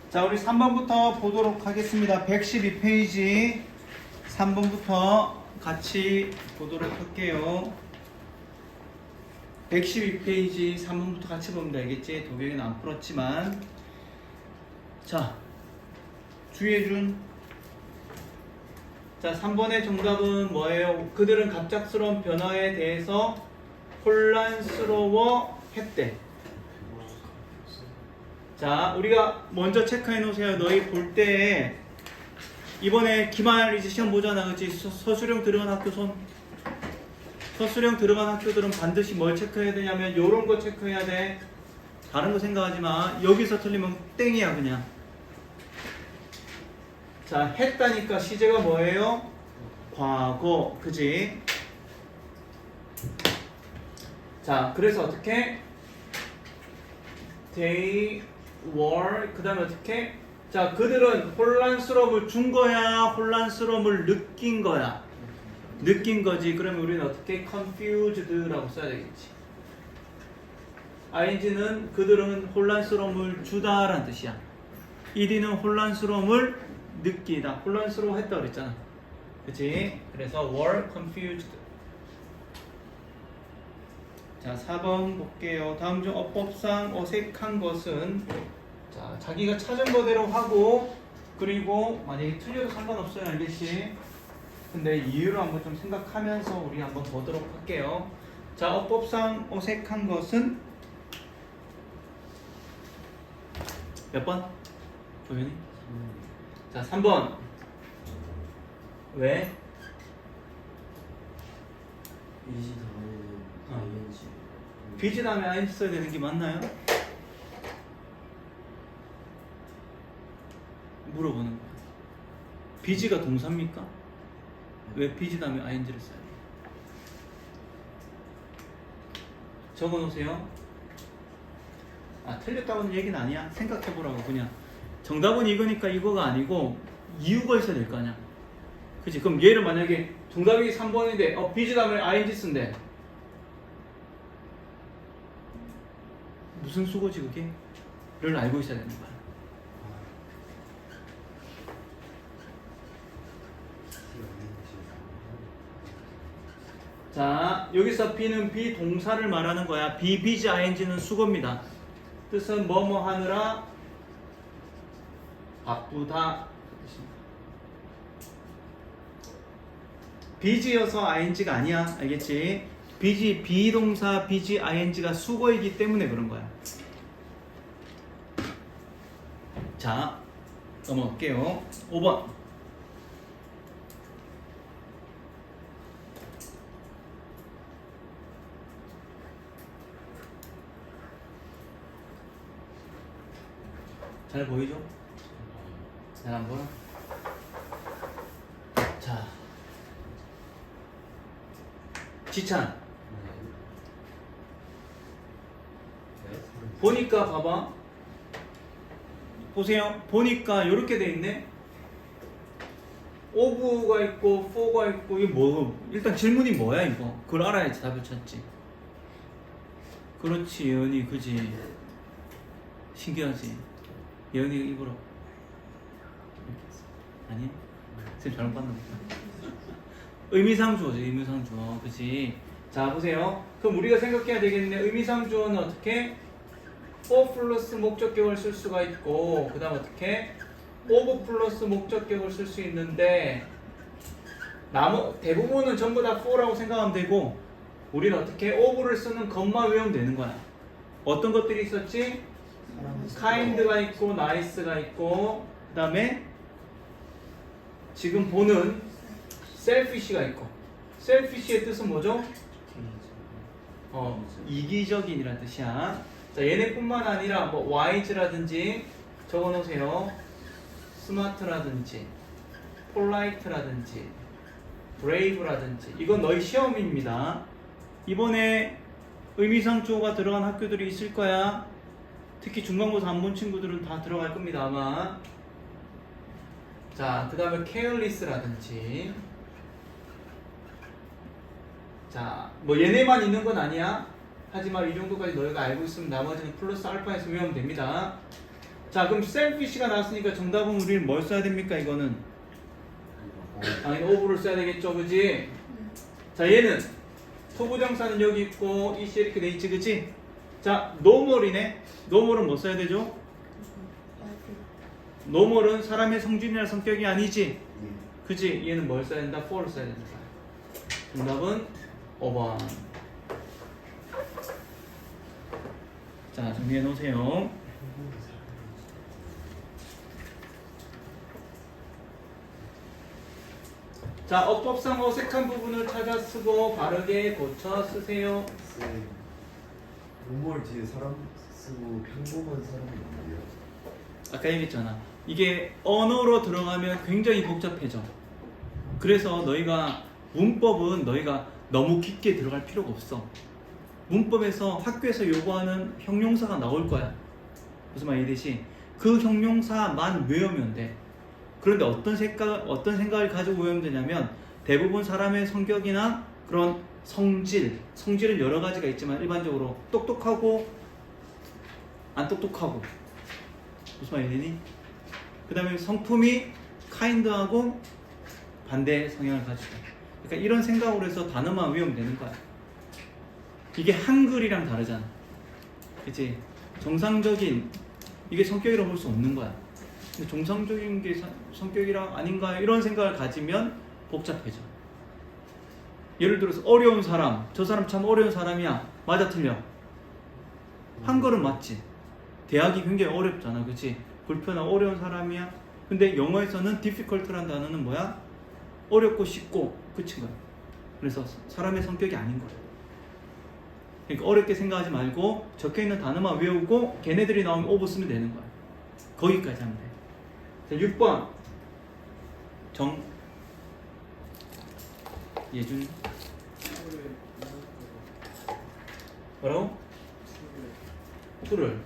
자, 우리 3번부터 보도록 하겠습니다. 112페이지 3번부터 같이 보도록 할게요. 112페이지 3번부터 같이 보면 되겠지? 도경이는 안 풀었지만. 자, 주의해준. 자, 3번의 정답은 뭐예요? 그들은 갑작스러운 변화에 대해서 혼란스러워 했대. 자, 우리가 먼저 체크해 놓으세요. 너희 볼 때 이번에 기말 이제 시험 보잖아, 그렇지? 서술형 들어간 학교 손. 서술형 들어간 학교들은 반드시 뭘 체크해야 되냐면 요런 거 체크해야 돼. 다른 거 생각하지 마. 여기서 틀리면 땡이야 그냥. 자, 했다니까 시제가 뭐예요? 과거, 그지? 자, 그래서 어떻게? They were, 그 다음에 어떻게? 자, 그들은 혼란스러움을 준 거야? 혼란스러움을 느낀 거야? 느낀 거지. 그러면 우리는 어떻게? confused라고 써야 되겠지. ing는 그들은 혼란스러움을 주다라는 뜻이야. ed는 혼란스러움을 느끼다. 혼란스러워했다 그랬잖아. 그치? 그래서 were confused. 자, 4번 볼게요. 다음 중 어법상 어색한 것은, 자, 자기가 찾은 거대로 하고, 그리고 만약에 틀려도 상관없어요. 알겠지? 근데 이유를 한번 좀 생각하면서 우리 한번 보도록 할게요. 자, 어법상 어색한 것은 몇 번? 조현이? 자, 3번. 왜? 이지 다음에는 ing. 비지 다음에 ing 써야 되는 게 맞나요? 물어보는 거야. 비지가 동사입니까? 왜 비지 다음에 ing를 써야 돼? 적어 놓으세요. 아, 틀렸다고는 얘기는 아니야. 생각해보라고. 그냥 정답은 이거니까 이거가 아니고 이유가 있어야 될 거 아니야. 그치? 그럼 얘를 만약에 정답이 3번인데 비지 다음에 ing 쓴대. 무슨 수고지 그게? 를 알고 있어야 되는 거야. 자, 여기서 B는 비동사를 말하는 거야. 비지 ing는 수거입니다. 뜻은 뭐뭐 하느라 바쁘다. 비지여서 ing가 아니야. 알겠지? 비동사 비지 ing가 수거이기 때문에 그런 거야. 자, 넘어갈게요. 5번. 잘 보이죠? 잘 안 보여? 자, 지찬. 보니까 봐봐. 보세요. 보니까 이렇게 돼 있네. 오브가 있고 for가 있고 이게 뭐? 일단 질문이 뭐야 이거? 그걸 알아야지 답을 찾지. 그렇지 예은이, 그지? 신기하지? 예은이가 입으로 아니? 지금 잘못 봤나 보다. 의미상 주어지. 의미상 주어, 그지? 자, 보세요. 그럼 우리가 생각해야 되겠네. 의미상 주어는 어떻게? for 플러스 목적격을 쓸 수가 있고, 그 다음 어떻게? of 플러스 목적격을 쓸 수 있는데, 대부분은 전부 다 for라고 생각하면 되고, 우리는 어떻게? of를 쓰는 것만 외우면 되는 거야. 어떤 것들이 있었지? kind가 있고, nice가 있고, 그 다음에 지금 보는 selfish가 있고, selfish의 뜻은 뭐죠? 이기적인이라는 뜻이야. 자, 얘네뿐만 아니라 뭐 wise라든지 적어놓으세요. smart라든지 polite라든지 brave라든지 이건 너희 시험입니다. 이번에 의미상 주어가 들어간 학교들이 있을 거야. 특히 중간고사 안 본 친구들은 다 들어갈 겁니다 아마. 자, 그 다음에 careless라든지. 자, 뭐 얘네만 있는 건 아니야. 하지만 이 정도까지 너희가 알고 있으면 나머지는 플러스 알파에서 외우면 됩니다. 자, 그럼 selfish가 나왔으니까 정답은 우리는 뭘 써야 됩니까? 이거는 당연히 over를 써야 되겠죠, 그지? 자, 얘는 투부정사는 여기 있고 이씨 이렇게 돼 있지, 그지? 자, normal이네. normal은 뭐 써야 되죠? normal은 사람의 성질이나 성격이 아니지, 그지? 얘는 뭘 써야 된다? for를 써야 된다. 정답은 5번. 자, 정리해 놓으세요. 자, 어법상 어색한 부분을 찾아 쓰고 바르게 고쳐 쓰세요. 쌤, 동물 뒤에 사람 쓰고 평범한 사람이 뭐예요? 아까 얘기했잖아. 이게 언어로 들어가면 굉장히 복잡해져. 그래서 너희가 문법은 너희가 너무 깊게 들어갈 필요가 없어. 문법에서 학교에서 요구하는 형용사가 나올 거야. 무슨 말이듯이 그 형용사만 외우면 돼. 그런데 어떤 생각을 가지고 외우면 되냐면 대부분 사람의 성격이나 그런 성질은 여러 가지가 있지만 일반적으로 똑똑하고 안 똑똑하고 무슨 말이니? 그 다음에 성품이 카인드하고 반대 성향을 가지고 그러니까 이런 생각으로 해서 단어만 외우면 되는 거야. 이게 한글이랑 다르잖아. 그치? 정상적인 이게 성격이라고 볼 수 없는 거야. 근데 정상적인 게 성격이랑 아닌가 이런 생각을 가지면 복잡해져. 예를 들어서 어려운 사람, 저 사람 참 어려운 사람이야. 맞아 틀려? 한글은 맞지. 대학이 굉장히 어렵잖아, 그치? 불편한 어려운 사람이야. 근데 영어에서는 difficult라는 단어는 뭐야? 어렵고 쉽고 그친 거야. 그래서 사람의 성격이 아닌 거야. 그러니까 어렵게 생각하지 말고 적혀있는 단어만 외우고 걔네들이 나오면 오버 쓰면 되는 거야. 거기까지 하면 돼. 자, 6번 예준 뭐라고? 툴을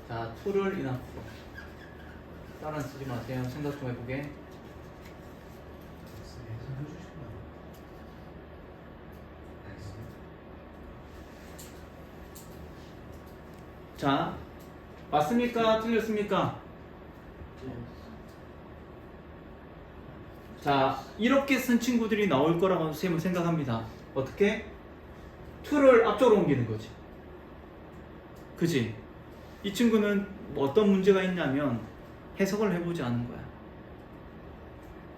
자, 툴을 이나 따라 쓰지 마세요. 생각 좀 해보게. 자, 맞습니까? 틀렸습니까? 자, 이렇게 쓴 친구들이 나올 거라고 선생님은 생각합니다. 어떻게? to를 앞쪽으로 옮기는 거지. 그지? 이 친구는 어떤 문제가 있냐면 해석을 해보지 않은 거야.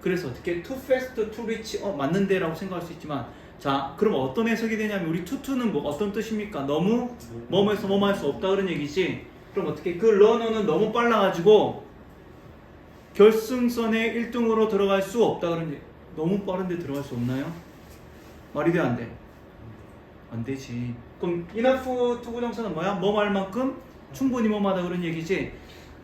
그래서 어떻게? too fast, too rich, 맞는데 라고 생각할 수 있지만 자, 그럼 어떤 해석이 되냐면 우리 too는 뭐 어떤 뜻입니까? 너무 뭐뭐해서 뭐뭐 할 수 없다 그런 얘기지. 그럼 어떻게? 그 러너는 너무 빨라가지고 결승선에 1등으로 들어갈 수 없다 그런 얘기. 너무 빠른데 들어갈 수 없나요? 말이 돼 안 돼? 안 되지. 그럼 enough 투구정사는 뭐야? 뭐 할 만큼? 충분히 뭐하다 그런 얘기지.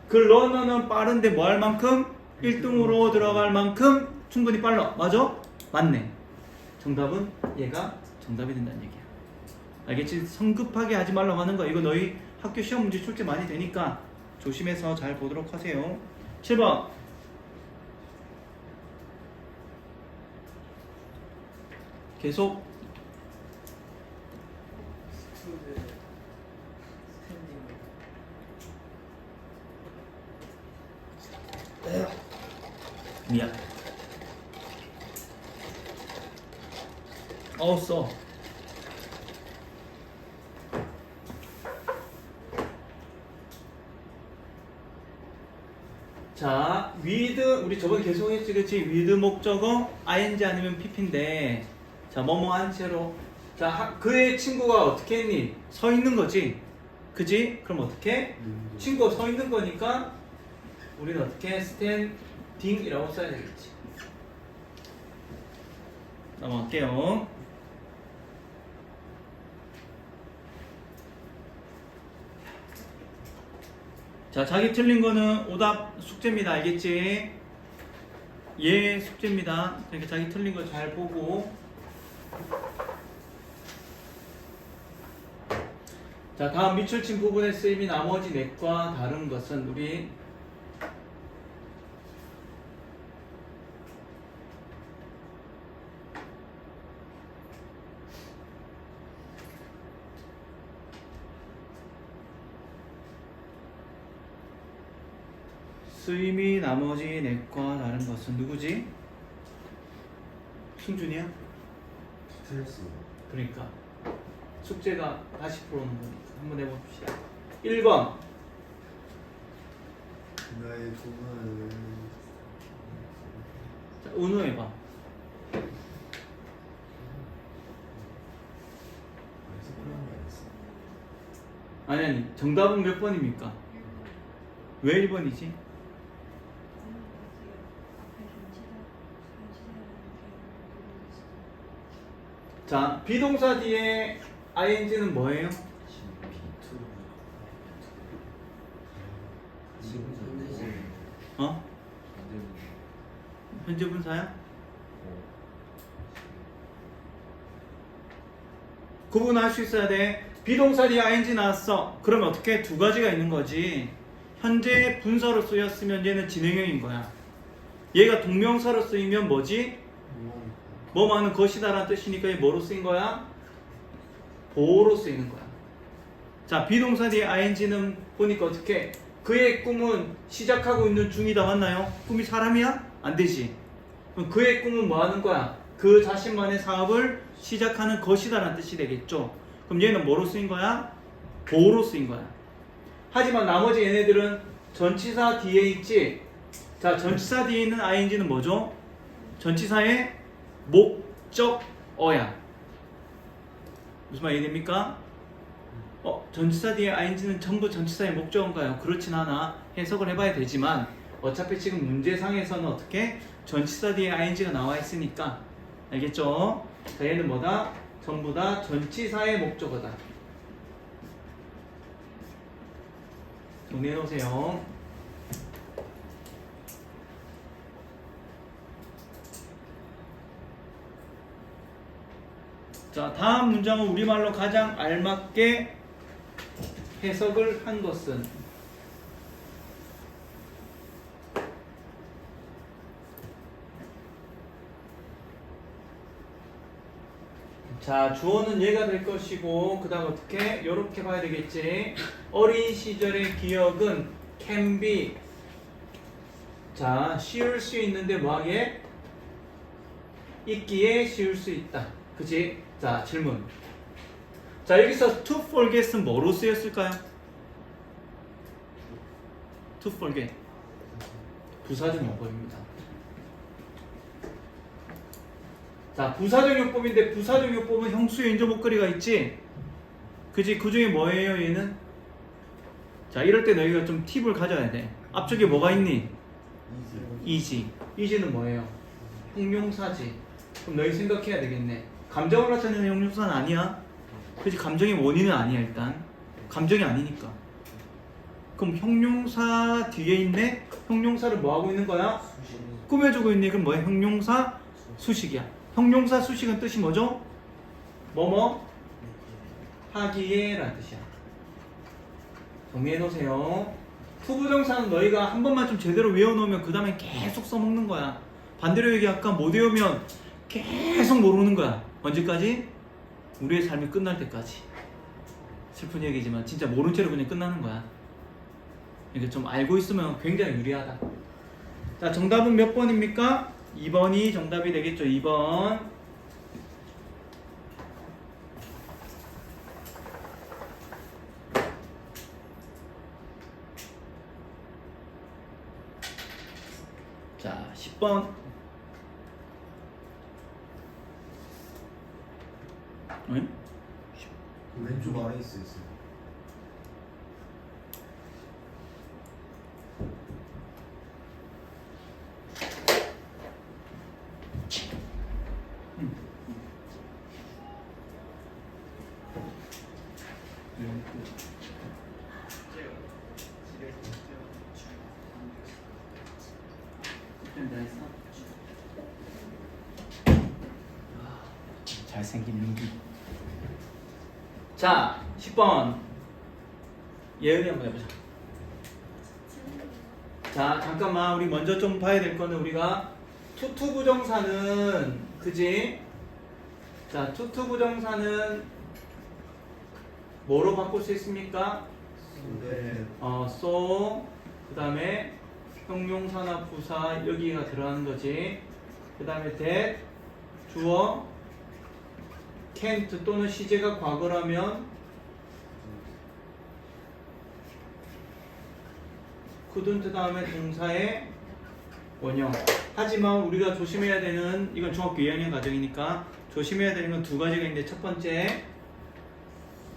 그 러너는 빠른데 뭐 할 만큼? 1등으로 들어갈 만큼 충분히 빨라. 맞아? 맞네. 정답은 얘가 정답이 된다는 얘기야. 알겠지? 성급하게 하지 말라고 하는 거야. 이거 너희 학교 시험 문제 출제 많이 되니까 조심해서 잘 보도록 하세요. 7번 계속 미안. 써. 자, with 우리 저번에 계속 했지, 그치? with 목적어 ing 아니면 pp인데 자, 뭐뭐 한 채로 자, 그의 친구가 어떻게 했니? 서 있는 거지, 그지? 그럼 어떻게? 친구가 서 있는 거니까 우리는 어떻게? standing이라고 써야 되겠지. 넘어갈게요. 자, 자기 틀린 거는 오답 숙제입니다. 알겠지? 예, 숙제입니다. 그러니까 자기 틀린 거 잘 보고. 자, 다음 밑줄친 부분의 쓰임이 나머지 넷과 다른 것은 우리 쓰임이 나머지 넷과 다른 것은 누구지? 승준이야? 틀렸습니다. 그러니까 숙제가 다시 풀어오는 거니까 한번 해봅시다. 1번 나의 꿈은 자, 은우 해봐. 아니 정답은 몇 번입니까? 왜 1번이지? 자, 비동사 뒤에 ing는 뭐예요? 어? 현재 분사야? 구분할 수 있어야 돼. 비동사 뒤에 ing 나왔어. 그러면 어떻게? 두 가지가 있는 거지. 현재 분사로 쓰였으면 얘는 진행형인 거야. 얘가 동명사로 쓰이면 뭐지? 뭐 많은 것이다 라는 뜻이니까 얘 뭐로 쓰인 거야? 보호로 쓰이는 거야. 자, 비동사 뒤에 ing는 보니까 어떻게? 그의 꿈은 시작하고 있는 중이다. 맞나요? 꿈이 사람이야? 안 되지. 그럼 그의 꿈은 뭐 하는 거야? 그 자신만의 사업을 시작하는 것이다 라는 뜻이 되겠죠. 그럼 얘는 뭐로 쓰인 거야? 보호로 쓰인 거야. 하지만 나머지 얘네들은 전치사 뒤에 있지. 자, 전치사 뒤에 있는 ing는 뭐죠? 전치사의 목적어야. 무슨 말 이해됩니까? 전치사 뒤에 ing는 전부 전치사의 목적어인가요? 그렇진 않아. 해석을 해봐야 되지만 어차피 지금 문제상에서는 어떻게? 전치사 뒤에 ing가 나와 있으니까. 알겠죠? 자, 얘는 뭐다? 전부 다 전치사의 목적어다. 정리해 놓으세요. 자, 다음 문장은 우리말로 가장 알맞게 해석을 한 것은 자, 주어는 얘가 될 것이고 그 다음 어떻게? 요렇게 봐야 되겠지. 어린 시절의 기억은 can be 자, 씌울 수 있는데 뭐하게? 있기에 씌울 수 있다. 그치? 자, 질문. 자, 여기서 to forget은 뭐로 쓰였을까요? to forget 부사적 용법입니다. 자, 부사적 용법인데 부사적 용법은 형수의 인조 목걸이가 있지? 그지? 그 중에 뭐예요 얘는? 자, 이럴 때 너희가 좀 팁을 가져야 돼. 앞쪽에 뭐가 있니? 이지. 이지는 뭐예요? 형용사지. 그럼 너희 생각해야 되겠네. 감정을 나타내는 형용사는 아니야. 그지? 감정의 원인은 아니야 일단. 감정이 아니니까. 그럼 형용사 뒤에 있네? 형용사를 뭐 하고 있는 거야? 꾸며주고 있네. 그럼 뭐야? 형용사 수식이야. 형용사 수식은 뜻이 뭐죠? 뭐뭐? 하기에 라는 뜻이야. 정리해 놓으세요. 투부정사는 너희가 한 번만 좀 제대로 외워놓으면 그 다음에 계속 써먹는 거야. 반대로 얘기할까? 못 외우면 계속 모르는 거야. 언제까지? 우리의 삶이 끝날 때까지. 슬픈 얘기지만 진짜 모른 채로 그냥 끝나는 거야. 이게 좀 알고 있으면 굉장히 유리하다. 자, 정답은 몇 번입니까? 2번이 정답이 되겠죠. 2번. 자, 10번. 응? 왼쪽 아래 있어요. 잘생긴 민기. 자, 10번 예은이 한번 해보자. 자, 잠깐만 우리 먼저 좀 봐야 될 거는 우리가 투투부정사는 그지? 자, 투투부정사는 뭐로 바꿀 수 있습니까? 네. so 그 다음에 형용사나 부사 여기가 들어가는 거지. 그 다음에 that 주어 can't 또는 시제가 과거라면 couldn't 다음에 동사의 원형. 하지만 우리가 조심해야 되는, 이건 중학교 2학년 과정이니까 조심해야 되는 건 두 가지가 있는데, 첫 번째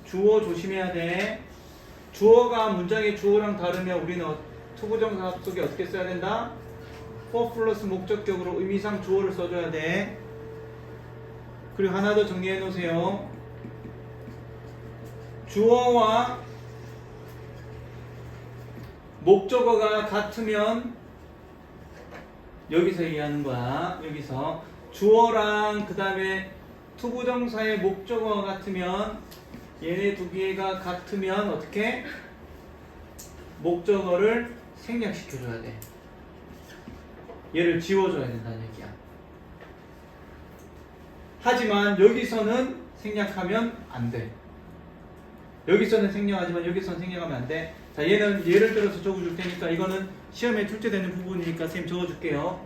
주어 조심해야 돼. 주어가 문장의 주어랑 다르면 우리는 투부정사 속에 어떻게 써야 된다? for 플러스 목적격으로 의미상 주어를 써줘야 돼. 그리고 하나 더 정리해 놓으세요. 주어와 목적어가 같으면 여기서 얘기하는 거야. 여기서 주어랑 그 다음에 투부정사의 목적어가 같으면, 얘네 두 개가 같으면 어떻게? 목적어를 생략시켜줘야 돼. 얘를 지워줘야 된다는 얘기야. 하지만 여기서는 생략하면 안 돼. 여기서는 생략하지만 여기서는 생략하면 안 돼. 자, 얘는 예를 들어서 적어줄 테니까, 이거는 시험에 출제되는 부분이니까 선생님 적어줄게요.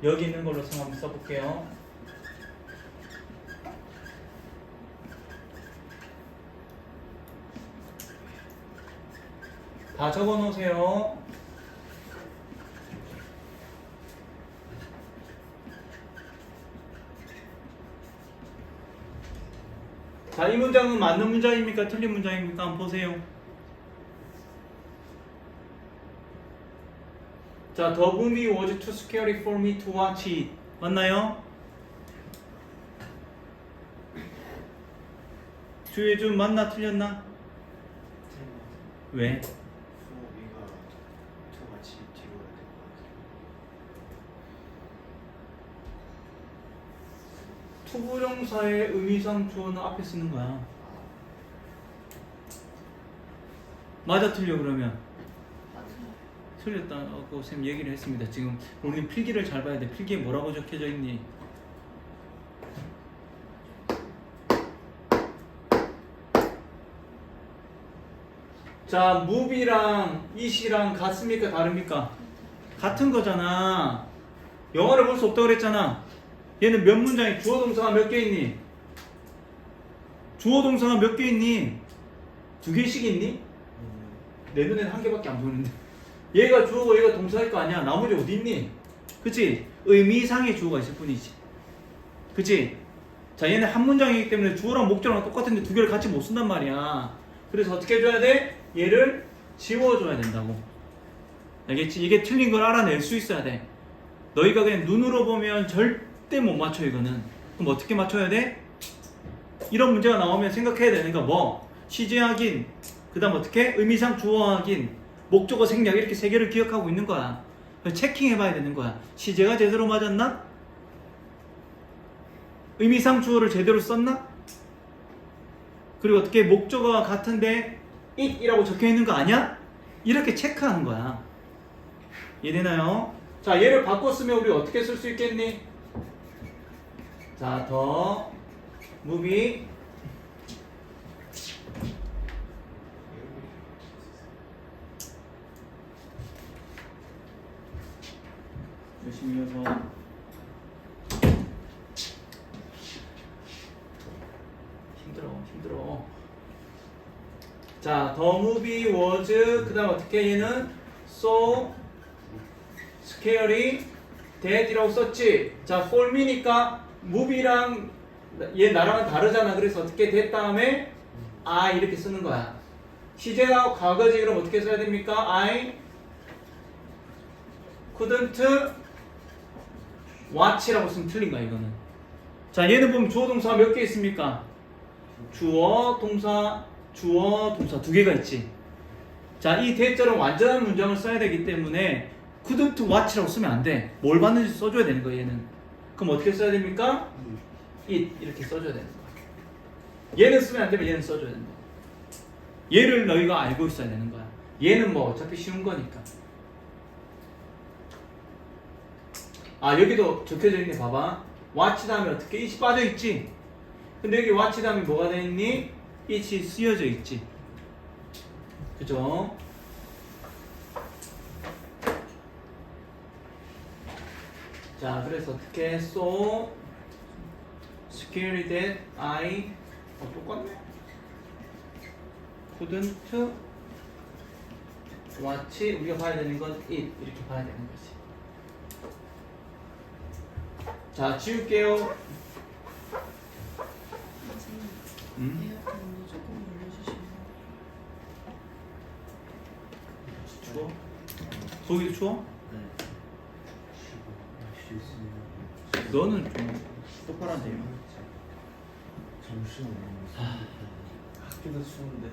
여기 있는 걸로 한번 써볼게요. 다 적어 놓으세요. 자, 이 문장은 맞는 문장입니까? 틀린 문장입니까? 한번 보세요. 자, the movie was too scary for me to watch it. 맞나요? 주예준 맞나 틀렸나? 왜? 부호비가 투같이 지워야 될 것 같아요. 투부정사의 의미상 주어는 앞에 쓰는 거야. 맞아 틀려 그러면? 틀렸다고 쌤 얘기를 했습니다. 지금 우리는 필기를 잘 봐야 돼. 필기에 뭐라고 적혀져 있니? 자, movie랑 it이랑 같습니까? 다릅니까? 같은 거잖아. 영어를 볼 수 없다고 그랬잖아. 얘는 몇 문장에 주어 동사가 몇 개 있니? 주어 동사가 몇 개 있니? 두 개씩 있니? 내 눈에는 한 개밖에 안 보이는데. 얘가 주어고 얘가 동사일 거 아니야. 나머지 어디 있니? 그치? 의미상의 주어가 있을 뿐이지. 그치? 자, 얘는 한 문장이기 때문에 주어랑 목적이랑 똑같은데 두 개를 같이 못 쓴단 말이야. 그래서 어떻게 해줘야 돼? 얘를 지워줘야 된다고. 알겠지? 이게 틀린 걸 알아낼 수 있어야 돼. 너희가 그냥 눈으로 보면 절대 못 맞춰 이거는. 그럼 어떻게 맞춰야 돼? 이런 문제가 나오면 생각해야 되는 거 뭐? 시제 확인, 그 다음 어떻게? 의미상 주어 확인, 목적어 생략, 이렇게 세 개를 기억하고 있는 거야. 체킹해 봐야 되는 거야. 시제가 제대로 맞았나? 의미상 주어를 제대로 썼나? 그리고 어떻게 목적어가 같은데 it이라고 적혀 있는 거 아니야? 이렇게 체크하는 거야. 이해되나요? 자, 얘를 바꿨으면 우리 어떻게 쓸 수 있겠니? 자, 더 movie 열심히 해서 힘들어. 자, the movie was 그 다음 어떻게 얘는 so scary that이라고 썼지. 자, for me니까 movie랑 얘 나랑은 다르잖아. 그래서 어떻게 that 다음에 I 이렇게 쓰는 거야. 시제가 과거지. 그럼 어떻게 써야 됩니까? I couldn't watch라고 쓰면 틀린 거야 이거는. 자, 얘는 보면 주어 동사 몇 개 있습니까? 주어 동사 두 개가 있지. 자, 이 대절은 완전한 문장을 써야 되기 때문에 couldn't watch라고 쓰면 안 돼. 뭘 봤는지 써줘야 되는 거야 얘는. 그럼 어떻게 써야 됩니까? it 이렇게 써줘야 되는 거야. 얘는 쓰면 안 되면 얘는 써줘야 되는 거야. 얘를 너희가 알고 있어야 되는 거야. 얘는 뭐 어차피 쉬운 거니까. 아, 여기도 적혀져 있네. 봐봐. watch 다음에 어떻게 it이 빠져있지? 근데 여기 watch 다음에 뭐가 돼 있니? it이 쓰여져 있지. 그죠? 자, 그래서 어떻게 so scary that I 똑같네. couldn't watch 우리가 봐야 되는 건 it 이렇게 봐야 되는 거지. 자, 지울게요. 선생님, 에어컨 조금 올려주시면. 추워? 거기도 추워? 네. 쉴수 있는 너는 좀 똑바로 앉아. 정신 없는 학교도 추운데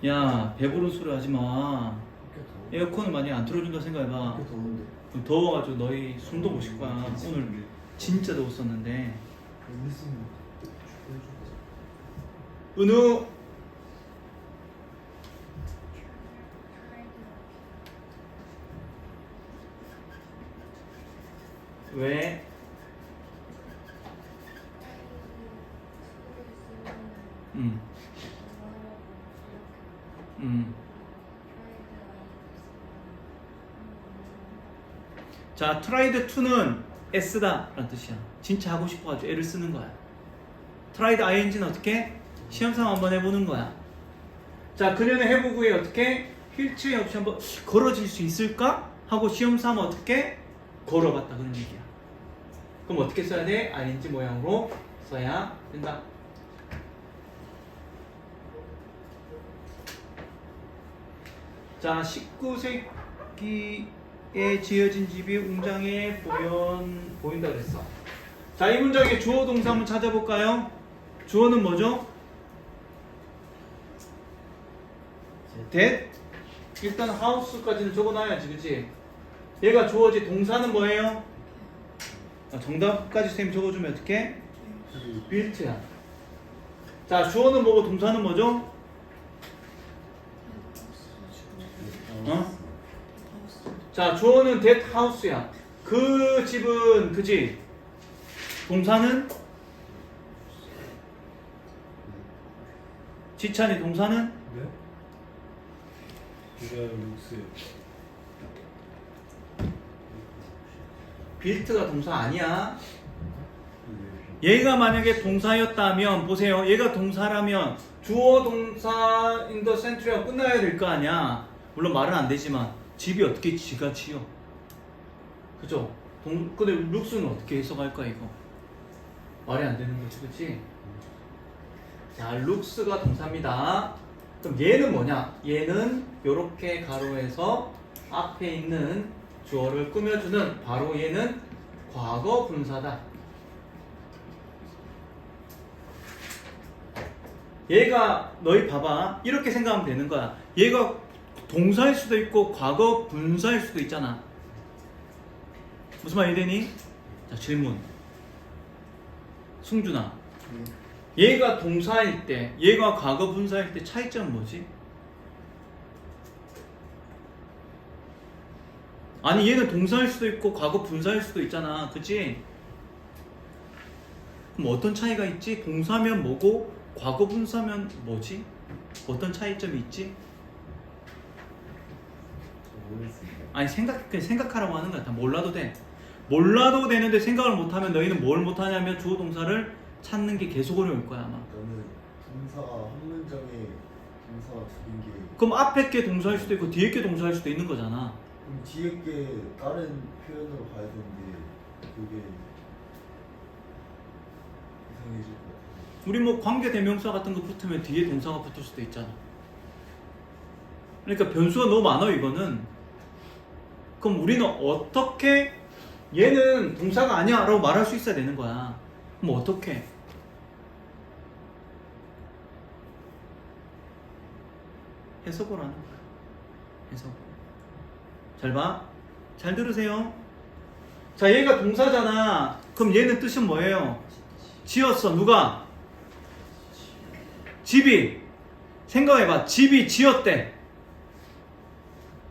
야, 배부른 소리 하지 마. 학교 더워 에어컨을 많이 안 틀어준다 생각해봐. 학교 더운데 그럼 더워가지고 너희 숨도 못 쉴 거야. 오늘 진짜 더웠었는데. 했으면 축구해주고 은우. 왜? 음. 자, tried to는 S다 라는 뜻이야. 진짜 하고 싶어가지고 애를 쓰는 거야. tried ing는 어떻게? 시험상 한번 해보는 거야. 자, 그녀는 해보고에 어떻게? 휠체어 없이 한번 걸어질 수 있을까? 하고 시험삼 어떻게? 걸어봤다 그런 얘기야. 그럼 어떻게 써야 돼? ing 모양으로 써야 된다. 자, 19세기에 지어진 집이 웅장해 보인다 그랬어. 자, 이 문장의 주어 동사 한번 찾아볼까요? 주어는 뭐죠? that. 일단 house까지는 적어놔야지, 그치? 얘가 주어지. 동사는 뭐예요? 정답까지 선생님 적어주면 어떡해? built야. 자, 주어는 뭐고 동사는 뭐죠? 어? 자, 주어는 that house야. 그 집은 그지? 동사는? 지찬이 동사는? 네? 제가 룩스 built가 동사 아니야. 얘가 만약에 동사였다면 보세요. 얘가 동사라면 주어 동사 in the century가 끝나야 될 거 아니야. 물론 말은 안 되지만 집이 어떻게 지가 지어? 그죠? 근데 룩스는 어떻게 해석할 거야 이거? 말이 안 되는 거지, 그치? 자, 룩스가 동사입니다. 그럼 얘는 뭐냐? 얘는 요렇게 가로해서 앞에 있는 주어를 꾸며주는 바로 얘는 과거 분사다. 얘가 너희 봐봐. 이렇게 생각하면 되는 거야. 얘가 동사일 수도 있고 과거 분사일 수도 있잖아. 무슨 말 이해되니? 자, 질문. 승준아, 얘가 동사일 때, 얘가 과거 분사일 때 차이점은 뭐지? 아니, 얘는 동사일 수도 있고 과거 분사일 수도 있잖아, 그치? 그럼 어떤 차이가 있지? 동사면 뭐고 과거 분사면 뭐지? 어떤 차이점이 있지? 모르겠습니다. 아니, 그냥 생각하라고 하는 거야. 다 몰라도 돼. 몰라도 되는데 생각을 못하면 너희는 뭘 못하냐면 주어 동사를 찾는 게 계속 어려울 거야 아마. 저는 동사가 한 문장에 동사가 두 개인 게 그럼 앞에 게 동사일 수도 있고 뒤에 게 동사일 수도 있는 거잖아. 그럼 뒤에 게 다른 표현으로 가야 되는데 그게 이상해질 것 같아요. 우리 뭐 관계 대명사 같은 거 붙으면 뒤에 동사가 붙을 수도 있잖아. 그러니까 변수가 너무 많아 이거는. 그럼 우리는 어떻게 얘는 동사가 아니야 라고 말할 수 있어야 되는 거야. 그럼 어떻게? 해석을 하는 거야. 해석. 잘 봐. 잘 들으세요. 자, 얘가 동사잖아. 그럼 얘는 뜻은 뭐예요? 지었어. 누가? 집이. 생각해봐. 집이 지었대.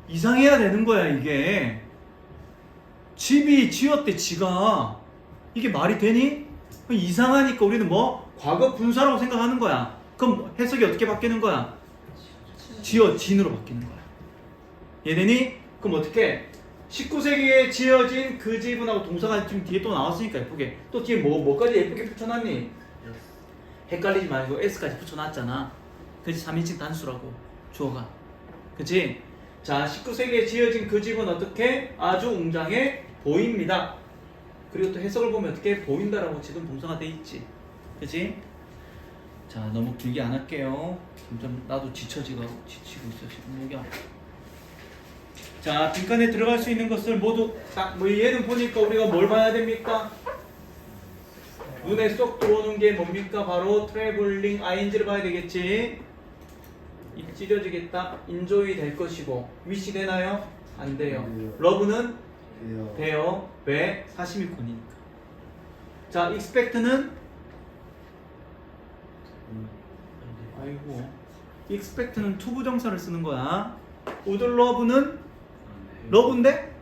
이상해야 되는 거야 이게. 집이 지었대 지가. 이게 말이 되니? 이상하니까 우리는 뭐 과거 분사라고 생각하는 거야. 그럼 해석이 어떻게 바뀌는 거야? 지어진으로 바뀌는 거야. 얘네니? 그럼 어떻게? 19세기에 지어진 그 지분하고 동사가 지금 뒤에 또 나왔으니까 예쁘게. 또 뒤에 뭐까지 예쁘게 붙여놨니? 헷갈리지 말고 S까지 붙여놨잖아. 그치? 3인칭 단수라고 주어가. 그치? 자, 19세기에 지어진 그 집은 어떻게? 아주 웅장해 보입니다. 그리고 또 해석을 보면 어떻게? 보인다라고 지금 동사가 돼 있지. 그치? 자, 너무 길게 안 할게요. 점점 나도 지치고 있어 지금 목이 아파. 자, 빈칸에 들어갈 수 있는 것을 모두 딱 뭐 얘는 보니까 우리가 뭘 봐야 됩니까? 눈에 쏙 들어오는 게 뭡니까? 바로 트래블링 ing를 봐야 되겠지. 입 찢어지겠다. 인조이 될 것이고 위시 되나요? 안 돼요. 러브는 돼요. 왜? 사시미콘이니까. 자, expect는 아이고 expect는 투부정사를 쓰는 거야. would love는 love인데?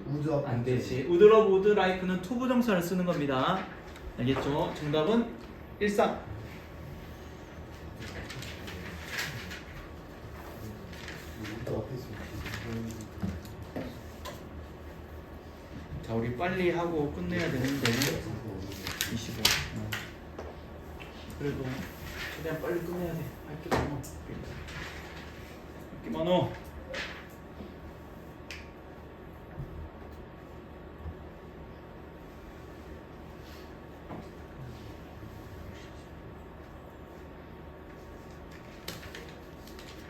우드 앞에 안 되지. would love, would like는 투부정사를 쓰는 겁니다. 알겠죠? 정답은 13. 우드 앞에 있으면 자, 우리 빨리 하고 끝내야 되는데 25. 그래도 최대한 빨리 끝내야 돼. 할 게 많아. 할 게 많어.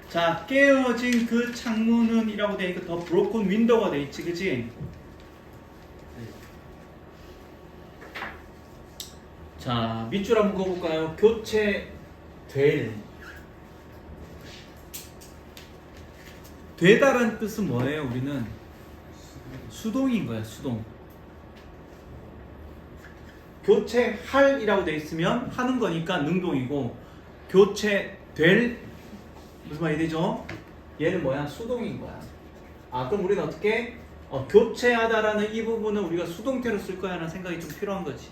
자, 깨어진 그 창문은 이라고 되니까 더 브로큰 윈도우가 돼 있지, 그치? 자, 밑줄 한번 그어볼까요? 교체될. 되다라는 뜻은 뭐예요? 우리는 수동인 거야, 수동. 교체할이라고 돼 있으면 하는 거니까 능동이고, 교체될 무슨 말이 되죠? 얘는 뭐야? 수동인 거야. 아, 그럼 우리는 어떻게? 교체하다라는 이 부분은 우리가 수동태로 쓸 거야 라는 생각이 좀 필요한 거지.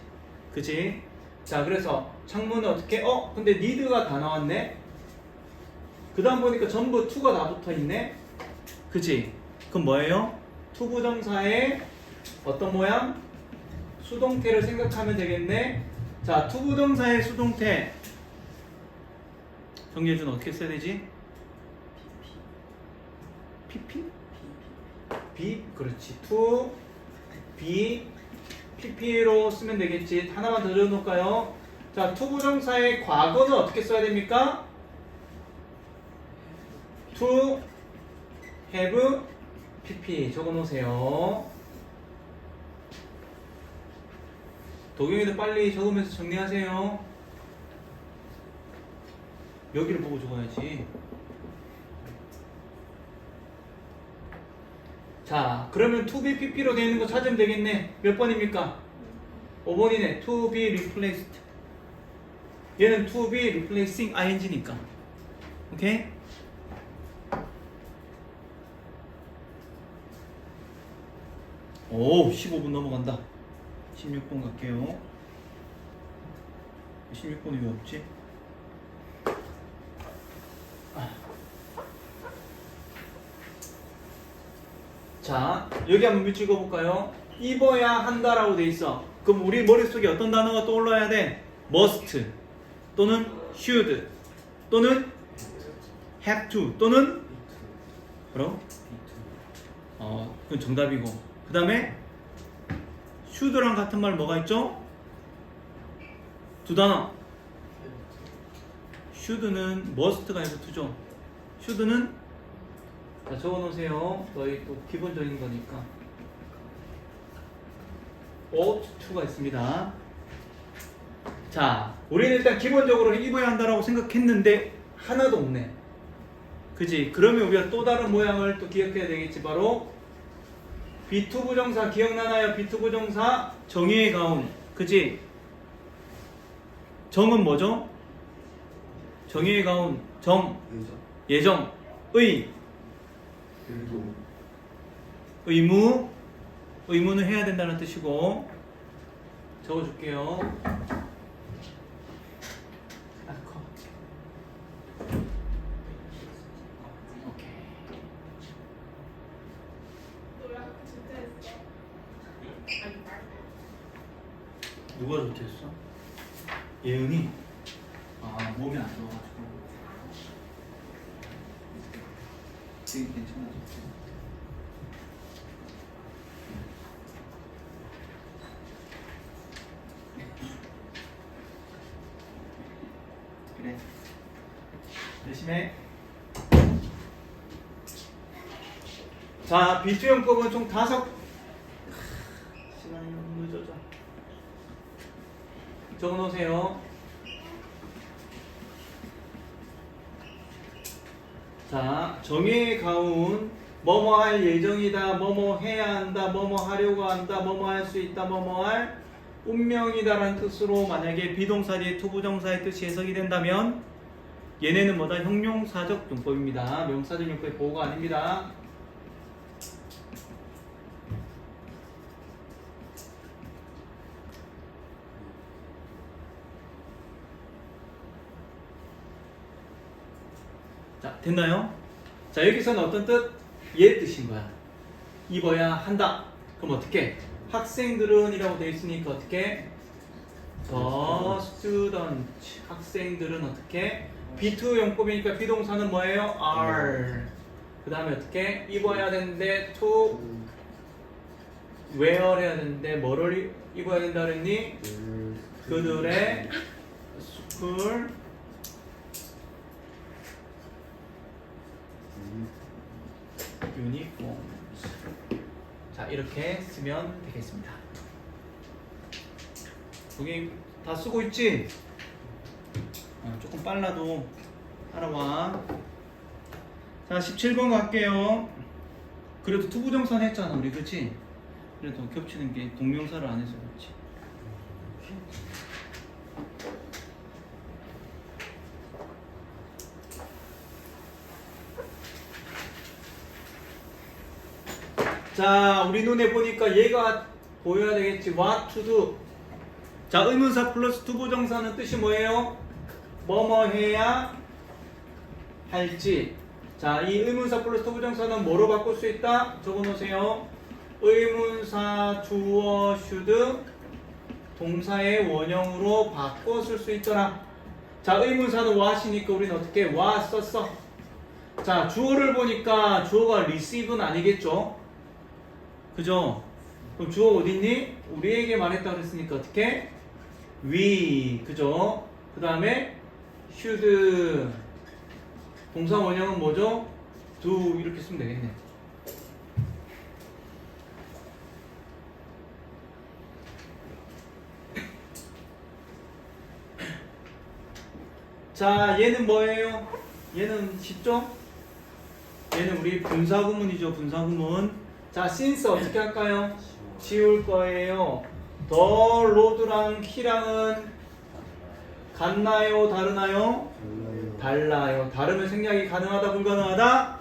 그치? 자, 그래서 창문은 어떻게? 근데 need가 다 나왔네? 그 다음 보니까 전부 to가 다 붙어 있네? 그치? 그럼 뭐예요? 투부정사의 어떤 모양? 수동태를 생각하면 되겠네? 자, 투부정사의 수동태. 정예준 어떻게 써야 되지? PP? B? 그렇지. to, be, pp로 쓰면 되겠지. 하나만 더 적어놓을까요? 자, 투부정사의 과거는 어떻게 써야 됩니까? to, have, pp 적어놓으세요. 도경이도 빨리 적으면서 정리하세요. 여기를 보고 적어야지. 자, 그러면 to be pp로 되어 있는 거 찾으면 되겠네. 몇 번입니까? 5번이네. to be replaced. 얘는 to be replacing ing니까. 오케이? 오, 15분 넘어간다. 16번 갈게요. 16번이 왜 없지? 자, 여기 한번 밑줄 그어볼까요? 입어야 한다라고 돼 있어. 그럼 우리 머릿속에 어떤 단어가 떠올라야 돼? must 또는 should 또는 have to 또는 뭐라고? 그건 정답이고, 그 다음에 should랑 같은 말 뭐가 있죠? 두 단어. should는 must가 아니고 to죠. should는 자, 적어놓으세요. 너희 또 기본적인 거니까. ought to가 있습니다. 자, 우리는 일단 기본적으로 입어야 한다라고 생각했는데 하나도 없네. 그지? 그러면 우리가 또 다른 모양을 또 기억해야 되겠지. 바로 비투부정사 기억나나요? 비투부정사 정의의 가운. 그지? 정은 뭐죠? 정의의 가운. 정, 예정, 의, 의무, 의무는 해야 된다는 뜻이고, 적어줄게요. 아, 커. 오케이. 누가 좋댔어? 예은이? 아, 몸이 안 좋아가지고. 되게 괜찮아. 그래. 열심히 해. 자, 비투형법은 총 5. 시간이 너무 늦어져. 적어놓으세요. 자, 정의 가운 뭐뭐 할 예정이다, 뭐뭐 해야 한다, 뭐뭐 하려고 한다, 뭐뭐 할 수 있다, 뭐뭐 할 운명이다라는 뜻으로 만약에 비동사 뒤에 투부정사의 뜻이 해석이 된다면 얘네는 뭐다? 형용사적 용법입니다. 명사적 용법의 보호가 아닙니다. 자, 됐나요? 자, 여기서는 어떤 뜻? 얘 뜻인 거야. 입어야 한다. 그럼 어떻게? 학생들은 이라고 되어 있으니까 어떻게? The student. 학생들은 어떻게? B2 용법이니까 비동사는 뭐예요? are. 그 다음에 어떻게? 입어야 되는데 to wear 해야 되는데 뭐를 입어야 된다 그랬니? 그들의 school uniforms. 자, 이렇게 쓰면 되겠습니다. 여기 다 쓰고 있지? 조금 빨라도 따라와. 자, 17번 갈게요. 그래도 투부정사 했잖아 우리, 그치? 그래도 겹치는 게 동명사를 안 해서 그렇지. 자, 우리 눈에 보니까 얘가 보여야 되겠지. What to do. 자, 의문사 플러스 투부정사는 뜻이 뭐예요? 뭐뭐 해야 할지. 자, 이 의문사 플러스 투부정사는 뭐로 바꿀 수 있다? 적어놓으세요. 의문사 주어 should 동사의 원형으로 바꿔 쓸 수 있더라. 자, 의문사는 what이니까 우리는 어떻게 what 썼어? 자, 주어를 보니까 주어가 receive는 아니겠죠? 그죠? 그럼 주어 어딨니? 우리에게 말했다 그랬으니까 어떻게? we. 그죠? 그 다음에 should 동사 원형은 뭐죠? do. 이렇게 쓰면 되겠네. 자, 얘는 뭐예요? 얘는 쉽죠? 얘는 우리 분사구문이죠. 분사구문. 자, since 어떻게 할까요? 지울 거예요. the road랑 he랑은 같나요? 다르나요? 달라요. 다르면 생략이 가능하다? 불가능하다?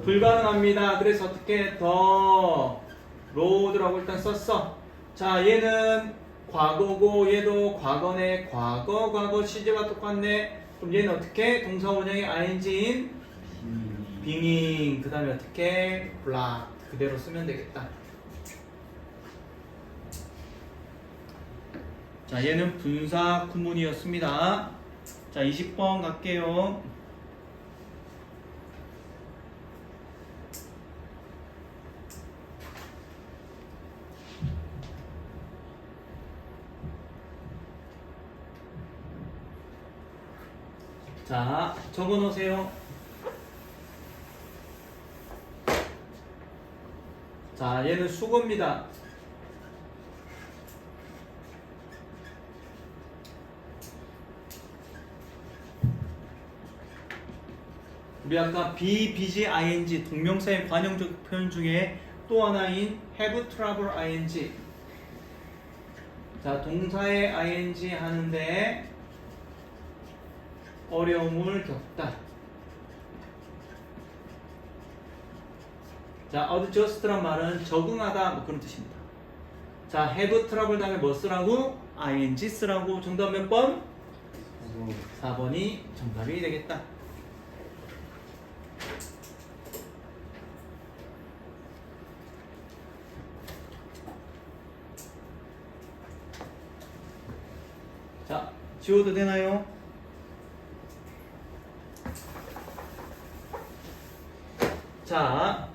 불가능합니다. 그래서 어떻게 the road라고 일단 썼어. 자, 얘는 과거고 얘도 과거네. 과거 시제가 똑같네. 그럼 얘는 어떻게? 동사 원형의 ing인 being. 그 다음에 어떻게? block. 그대로 쓰면 되겠다. 자, 얘는 분사 구문이었습니다. 자, 20번 갈게요. 자, 적어 놓으세요. 자, 얘는 수거입니다. 우리 아까 be, bg, ing 동명사의 관용적 표현 중에 또 하나인 have trouble ing. 자, 동사의 ing 하는데 어려움을 겪다. 자, adjust란 말은 적응하다 뭐 그런 뜻입니다. 자, have trouble 다음에 뭐 쓰라고? ing 쓰라고. 정답 몇 번? 4번이 정답이 되겠다. 자, 지워도 되나요? 자,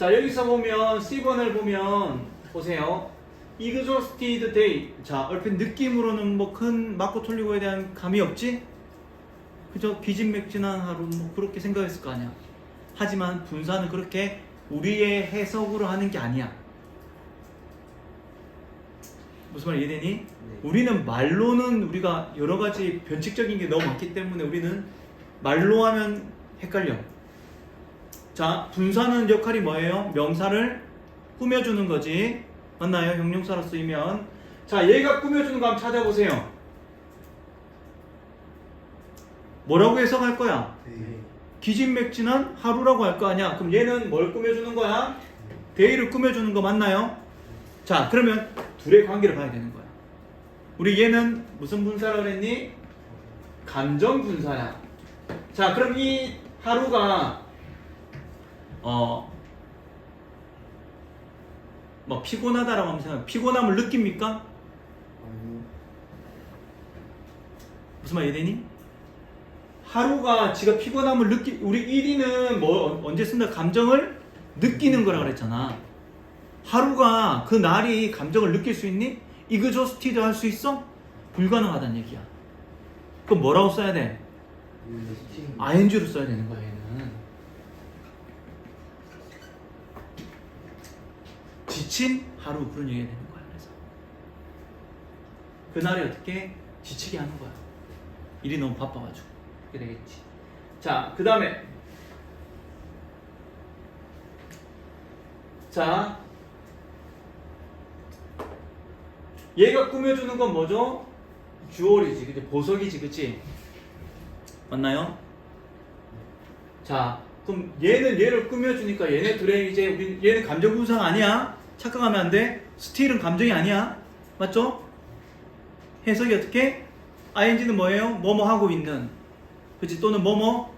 여기서 보면 C번을 보면 보세요. exhausted day. 자, 얼핏 느낌으로는 뭐 큰 맞고 틀리고에 대한 감이 없지? 그저 기진맥진한 하루 뭐 그렇게 생각했을 거 아니야. 하지만 분사는 그렇게 우리의 해석으로 하는 게 아니야. 무슨 말 이해되니? 우리는 말로는 우리가 여러 가지 변칙적인 게 너무 많기 때문에 우리는 말로 하면 헷갈려. 자, 분사는 역할이 뭐예요? 명사를 꾸며주는 거지. 맞나요? 형용사로 쓰이면. 자, 얘가 꾸며주는 거 한번 찾아보세요. 뭐라고 해석할 거야? 기진맥진한 하루라고 할 거 아니야. 그럼 얘는 뭘 꾸며주는 거야? 데이를 꾸며주는 거 맞나요? 자, 그러면 둘의 관계를 봐야 되는 거야. 우리 얘는 무슨 분사라고 그랬니? 감정 분사야. 자, 그럼 이 하루가 뭐 피곤하다라고 하면 생각, 피곤함을 느낍니까? 아니요. 무슨 말 이해되니? 하루가 지가 피곤함을 우리 1위는 뭐 언제 쓴다? 감정을 느끼는 거라 그랬잖아. 하루가 그 날이 감정을 느낄 수 있니? exhausted 할 수 있어? 불가능하다는 얘기야. 그럼 뭐라고 써야 돼? ing로 써야 되는 거야, 얘는. 지친 하루 그런 얘기가 되는 거야. 그래서 그날이 어떻게 지치게 하는 거야. 일이 너무 바빠가지고 그렇게 되겠지. 자, 그 다음에 자, 얘가 꾸며주는 건 뭐죠? 주얼이지, 그치? 보석이지, 그치? 맞나요? 자, 그럼 얘는 얘를 꾸며주니까 얘네 둘의 이제 얘는 감정 분사가 아니야. 착각하면 안 돼. 스틸은 감정이 아니야. 맞죠? 해석이 어떻게? ing는 뭐예요? 뭐뭐 하고 있는. 그치? 또는 뭐뭐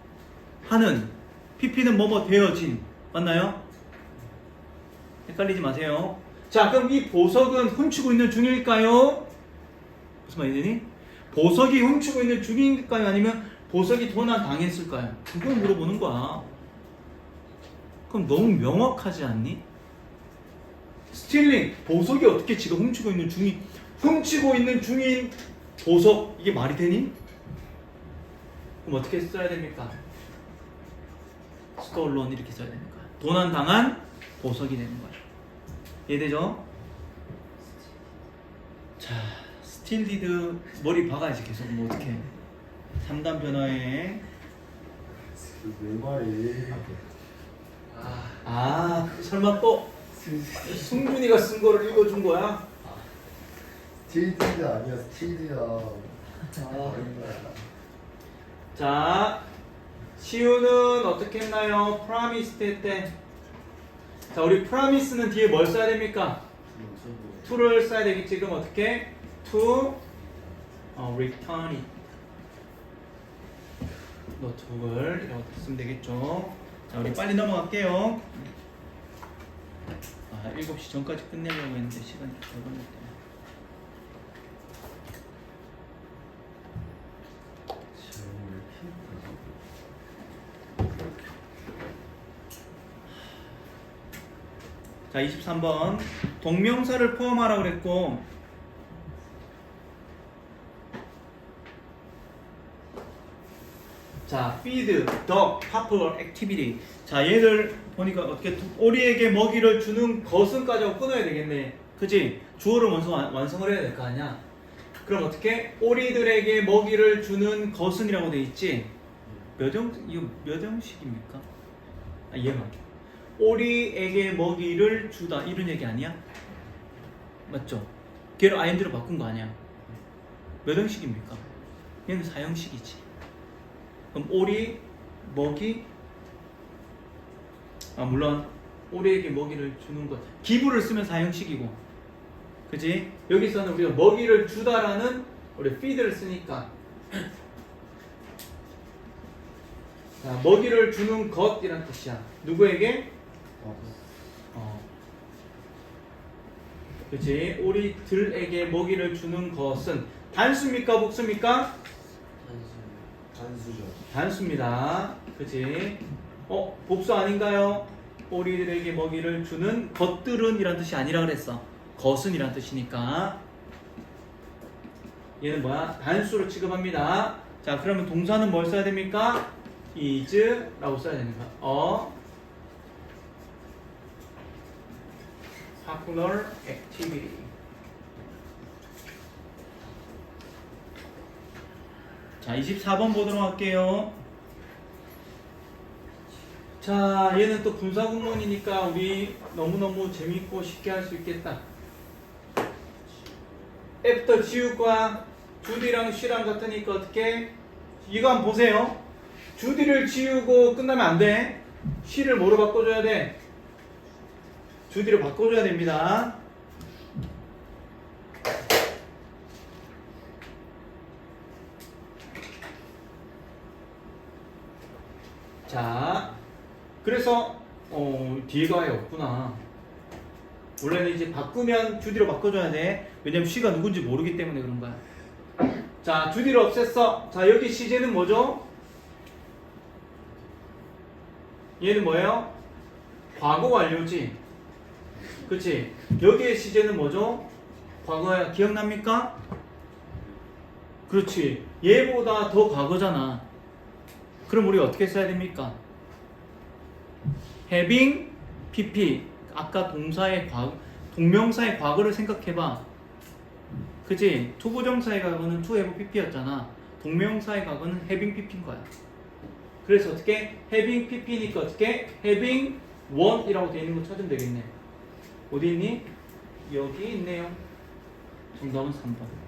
하는. pp는 뭐뭐 되어진. 맞나요? 헷갈리지 마세요. 자, 그럼 이 보석은 훔치고 있는 중일까요? 무슨 말이니? 보석이 훔치고 있는 중일까요? 아니면 보석이 도난 당했을까요? 그걸 물어보는 거야. 그럼 너무 명확하지 않니? 스틸링, 보석이 어떻게 지가 훔치고 있는 중인 보석, 이게 말이 되니? 그럼 어떻게 써야 됩니까? 스톨론 이렇게 써야 되는 거야. 도난 당한 보석이 되는 거야. 이해되죠? 자, 스틸디드 머리 박아야지 계속. 뭐 어떻게 3단 변화에 내 말이. 설마 또 승준이가 쓴 거를 읽어준 거야? 스틸디가 아니야, 스틸디야. 자, 시우는 어떻게 했나요? 프라미스 때. 자, 우리 프라미스는 뒤에 뭘 써야 됩니까? to를 써야 되겠지. 그럼 어떻게? to return it. 노트북을 이렇게 쓰면 되겠죠. 자, 우리 빨리 넘어갈게요. 7시 전까지 끝내려고 했는데 시간이 더 걸렸대요. 자, 23번 동명사를 포함하라고 그랬고, 자, feed the popular activity. 자, 얘를 보니까 어떻게 오리에게 먹이를 주는 것은까지 하고 끊어야 되겠네. 그치? 주어를 먼저 완성을 해야 될 거 아니야. 그럼 어떻게? 오리들에게 먹이를 주는 것은이라고 돼 있지? 이거 몇 형식입니까? 얘만. 오리에게 먹이를 주다 이런 얘기 아니야? 맞죠? 걔를 ing로 바꾼 거 아니야? 몇 형식입니까? 얘는 4형식이지. 그럼 오리, 먹이, 물론 오리에게 먹이를 주는 것. 기부를 쓰면 사형식이고, 그지? 여기서는 우리가 먹이를 주다라는 우리 feed를 쓰니까, 자, 먹이를 주는 것이란 뜻이야. 누구에게? 그치? 오리들에게 먹이를 주는 것은 단수입니까? 복수입니까? 단수죠. 단수입니다. 그치? 복수 아닌가요? 오리들에게 먹이를 주는 것들은 이란 뜻이 아니라 그랬어. 것은 이란 뜻이니까. 얘는 뭐야? 단수로 취급합니다. 자, 그러면 동사는 뭘 써야 됩니까? is라고 써야 되는 거야. popular activity. 자, 24번 보도록 할게요. 자, 얘는 또 분사구문이니까 우리 너무너무 재밌고 쉽게 할 수 있겠다. after 지우과 주디랑 she랑 같으니까 어떻게? 이거 한번 보세요. 주디를 지우고 끝나면 안 돼. she를 뭐로 바꿔줘야 돼? 주디로 바꿔줘야 됩니다. 자, 그래서 뒤에가 아예 없구나. 원래는 이제 바꾸면 주디로 바꿔줘야 돼. 왜냐면 she가 누군지 모르기 때문에 그런 거야. 자, 주디를 없앴어. 자, 여기 시제는 뭐죠? 얘는 뭐예요? 과거 완료지. 그치? 여기의 시제는 뭐죠? 과거야. 기억납니까? 그렇지. 얘보다 더 과거잖아. 그럼 우리 어떻게 써야 됩니까? having pp. 아까 동사의 동명사의 과거를 생각해봐. 그치? 투부정사의 과거는 to have pp였잖아. 동명사의 과거는 having pp인 거야. 그래서 어떻게? having pp니까 어떻게? having one이라고 되어 있는 거 찾으면 되겠네. 어디 있니? 여기 있네요. 정답은 3번.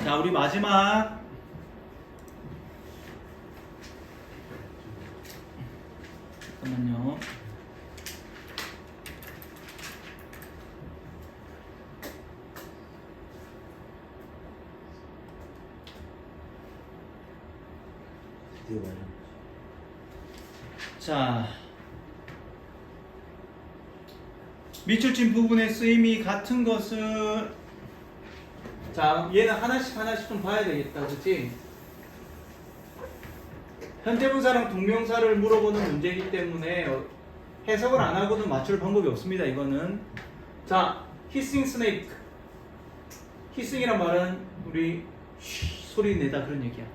자, 우리 마지막 잠깐만요. 드디어 말해. 자, 밑줄친 부분의 쓰임이 같은 것은, 자, 얘는 하나씩 좀 봐야 되겠다, 그치? 현재분사랑 동명사를 물어보는 문제이기 때문에 해석을 안 하고는 맞출 방법이 없습니다, 이거는. 자, hissing snake. hissing이란 말은 우리 쉬 소리 내다 그런 얘기야.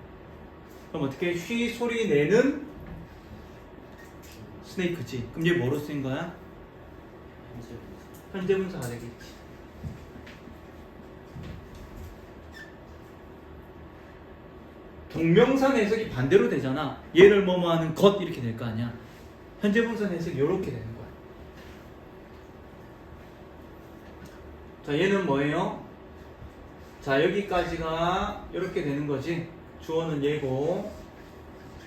그럼 어떻게? 쉬 소리 내는 스네이크지. 그럼 얘 뭐로 쓰인 거야? 현재분사가 되겠지. 동명사 해석이 반대로 되잖아. 얘를 뭐뭐 하는 것 이렇게 될 거 아니야. 현재분사 해석이 이렇게 되는 거야. 자, 얘는 뭐예요? 자, 여기까지가 이렇게 되는 거지. 주어는 얘고.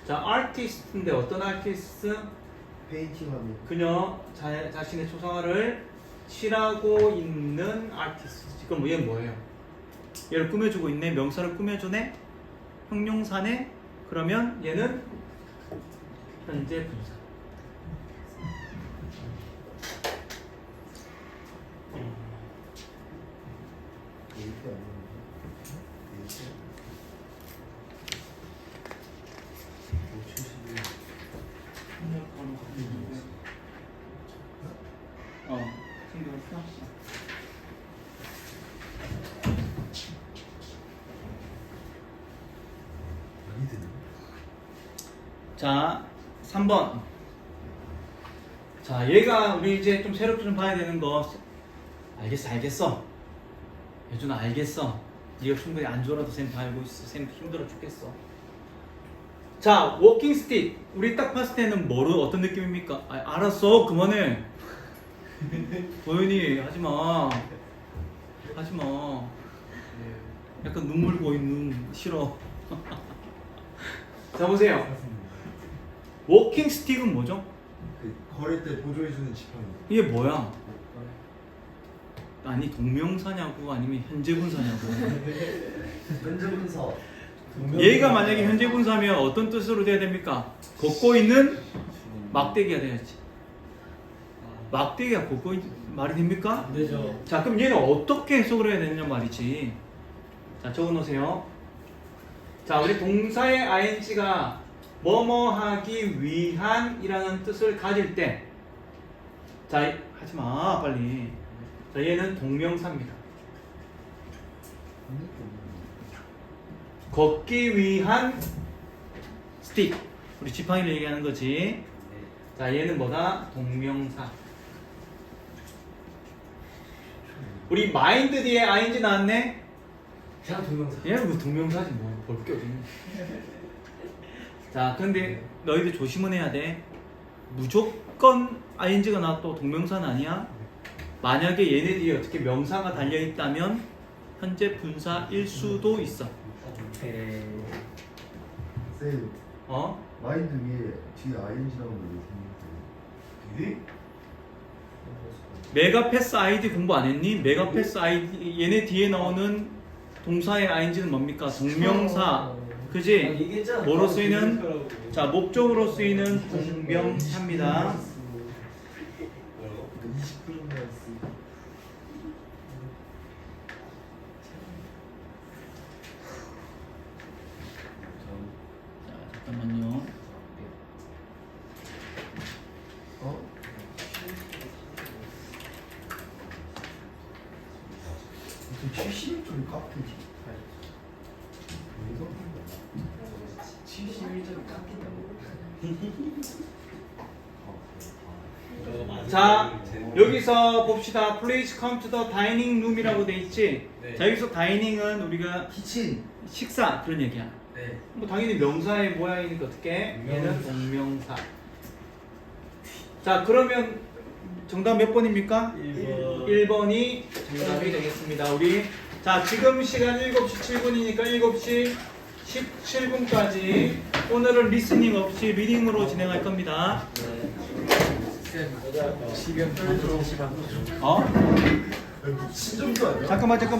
자, artist인데 어떤 artist? 페인팅하는. 그녀 자신의 초상화를 칠하고 있는 artist. 그럼 얘는 뭐예요? 얘를 꾸며주고 있네. 명사를 꾸며주네. 형용사네. 그러면 얘는 현재 분사. 이렇게 안 하는 이렇게. 570. 챙겨왔어? 많이 드네. 자, 3번. 자, 얘가 우리 이제 좀 새롭게 좀 봐야 되는 거. 알겠어. 예준아, 알겠어. 네가 충분히 안 졸아도 쌤 다 알고 있어. 쌤 힘들어 죽겠어. 자, 워킹 스틱. 우리 딱 봤을 때는 뭐로 어떤 느낌입니까? 알았어. 그만해. 도현이 하지마. 하지 마. 약간 눈물 보이는 싫어. 자 보세요. 워킹 스틱은 뭐죠? 그 걸을 때 보조해주는 지팡이. 이게 뭐야? 아니 동명사냐고 아니면 현재분사냐고. 현재분사. 얘가 만약에 현재분사면 어떤 뜻으로 돼야 됩니까? 걷고 있는 막대기가 돼야지. 막대기가 걷고 있는 말이 됩니까? 안 되죠. 자 그럼 얘는 어떻게 해석을 해야 되느냐 말이지. 자 적어놓으세요. 자 우리 동사의 ing가 뭐뭐 하기 위한 이라는 뜻을 가질 때, 자 하지마 빨리. 자 얘는 동명사입니다. 걷기 위한 스틱, 우리 지팡이를 얘기하는 거지. 자 얘는 뭐다? 동명사. 우리 마인드 뒤에 ing 나왔네? 그냥 동명사. 얘는 뭐 동명사지 뭐 볼 게 어딨냐. 자 근데 너희들 조심은 해야 돼. 무조건 ing가 나왔다고 동명사는 아니야. 만약에 얘네 뒤에 어떻게 명사가 달려있다면 현재 분사일 수도 있어. 쌤, 어? 마인드 위에 뒤에 ing 나오는 왜 생겼어요? 메가패스 아이디 공부 안 했니? 메가패스 아이디 얘네 뒤에 나오는 동사의 ing는 뭡니까? 동명사. 그지? 뭐로 쓰이는? 자 목적으로 쓰이는 동명사입니다. 20분만 쓰. 자 잠깐만요. 어? 무슨 71점이 깎이지? 71점 깎인다고? 자 여기서 봅시다. Please come to the dining room이라고 돼 있지. 네. 자 여기서 dining은 우리가 키친. 식사 그런 얘기야. 네. 뭐 당연히 명사의 모양이니까 어떻게? 얘는 동명사. 자 그러면 정답 몇 번입니까? 1번. 1번이 정답이 되겠습니다. 우리 자 지금 시간 7시 7분이니까 7시 17분까지 오늘은 리스닝 없이 리딩으로 진행할 겁니다. 지금 편의점 시간. 어? 신점도 아니야? 잠깐만.